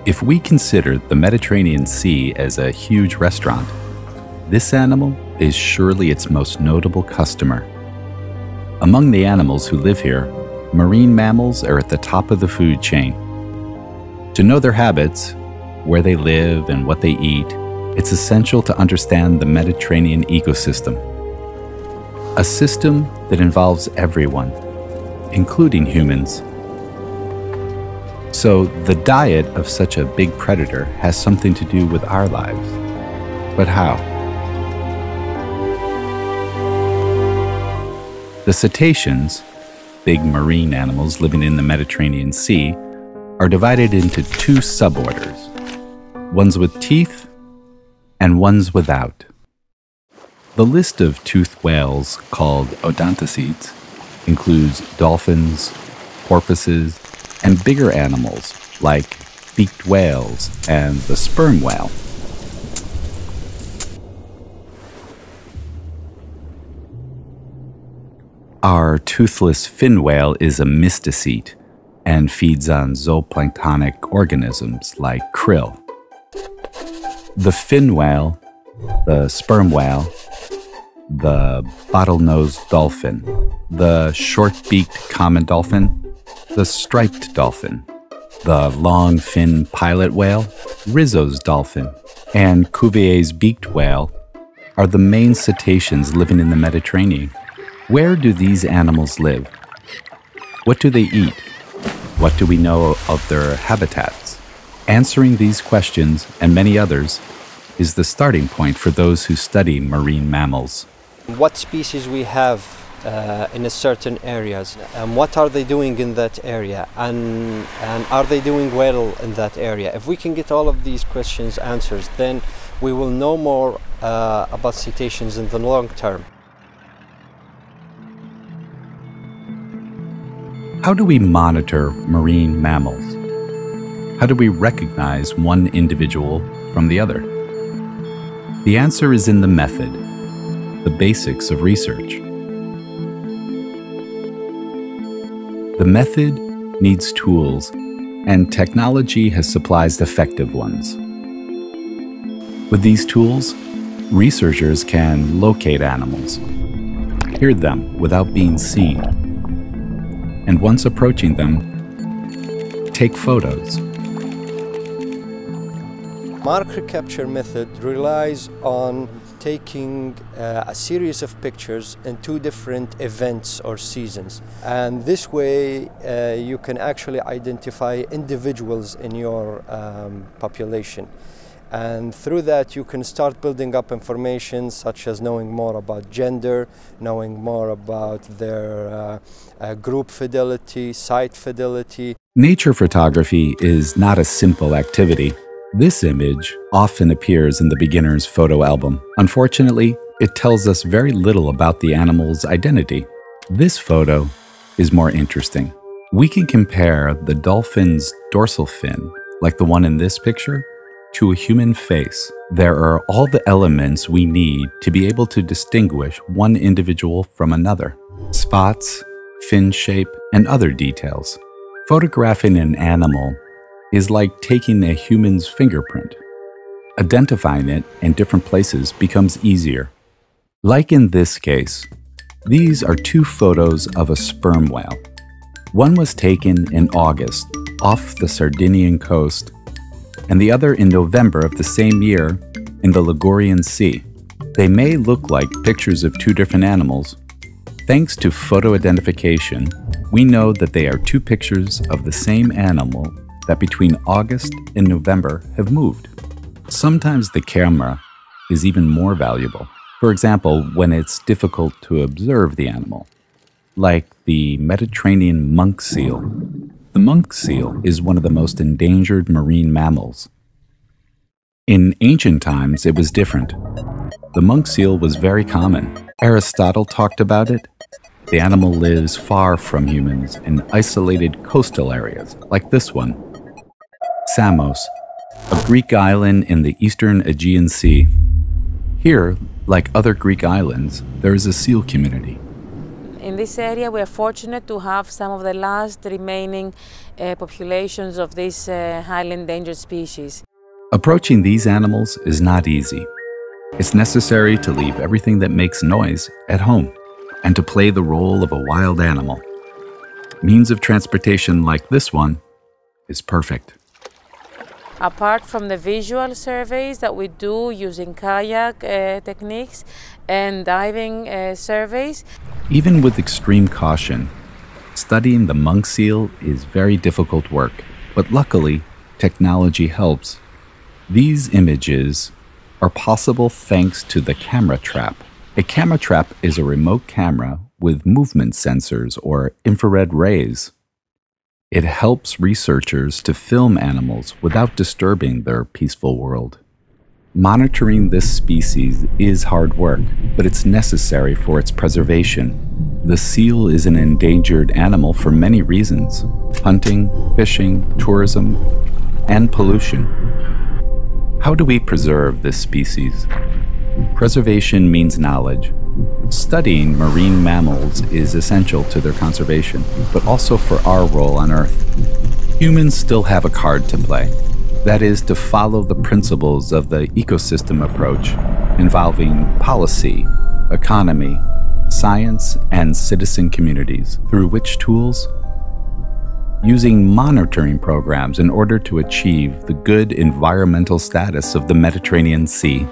If we consider the Mediterranean Sea as a huge restaurant, this animal is surely its most notable customer. Among the animals who live here, marine mammals are at the top of the food chain. To know their habits, where they live and what they eat, it's essential to understand the Mediterranean ecosystem. A system that involves everyone, including humans. So the diet of such a big predator has something to do with our lives. But how? The cetaceans, big marine animals living in the Mediterranean Sea, are divided into two suborders, ones with teeth and ones without. The list of toothed whales, called odontocetes, includes dolphins, porpoises, and bigger animals like beaked whales and the sperm whale. Our toothless fin whale is a mysticete and feeds on zooplankton organisms like krill. The fin whale, the sperm whale, the bottlenose dolphin, the short-beaked common dolphin, the striped dolphin, the long-fin pilot whale, Rizzo's dolphin, and Cuvier's beaked whale are the main cetaceans living in the Mediterranean. Where do these animals live? What do they eat? What do we know of their habitats? Answering these questions, and many others, is the starting point for those who study marine mammals. What species we have in a certain areas, and what are they doing in that area, and are they doing well in that area? If we can get all of these questions answered, then we will know more about cetaceans in the long term. How do we monitor marine mammals? How do we recognize one individual from the other? The answer is in the method, the basics of research. The method needs tools, and technology has supplied effective ones. With these tools, researchers can locate animals, hear them without being seen, and once approaching them, take photos. Mark recapture method relies on taking a series of pictures in two different events or seasons, and this way you can actually identify individuals in your population, and through that you can start building up information such as knowing more about gender, knowing more about their group fidelity, site fidelity. Nature photography is not a simple activity. This image often appears in the beginner's photo album. Unfortunately, it tells us very little about the animal's identity. This photo is more interesting. We can compare the dolphin's dorsal fin, like the one in this picture, to a human face. There are all the elements we need to be able to distinguish one individual from another: spots, fin shape, and other details. Photographing an animal is like taking a human's fingerprint. Identifying it in different places becomes easier. Like in this case, these are two photos of a sperm whale. One was taken in August off the Sardinian coast, and the other in November of the same year in the Ligurian Sea. They may look like pictures of two different animals. Thanks to photo identification, we know that they are two pictures of the same animal that between August and November have moved. Sometimes the camera is even more valuable. For example, when it's difficult to observe the animal, like the Mediterranean monk seal. The monk seal is one of the most endangered marine mammals. In ancient times, it was different. The monk seal was very common. Aristotle talked about it. The animal lives far from humans in isolated coastal areas, like this one. Samos, a Greek island in the eastern Aegean Sea. Here, like other Greek islands, there is a seal community. in this area we are fortunate to have some of the last remaining populations of this highly endangered species. Approaching these animals is not easy. It's necessary to leave everything that makes noise at home and to play the role of a wild animal. Means of transportation like this one is perfect. Apart from the visual surveys that we do using kayak techniques and diving surveys. Even with extreme caution, studying the monk seal is very difficult work, but luckily, technology helps. These images are possible thanks to the camera trap. A camera trap is a remote camera with movement sensors or infrared rays. It helps researchers to film animals without disturbing their peaceful world. Monitoring this species is hard work, but it's necessary for its preservation. The seal is an endangered animal for many reasons: hunting, fishing, tourism, and pollution. How do we preserve this species? Preservation means knowledge. Studying marine mammals is essential to their conservation, but also for our role on Earth. Humans still have a card to play. That is to follow the principles of the ecosystem approach, involving policy, economy, science, and citizen communities. Through which tools? Using monitoring programs in order to achieve the good environmental status of the Mediterranean Sea.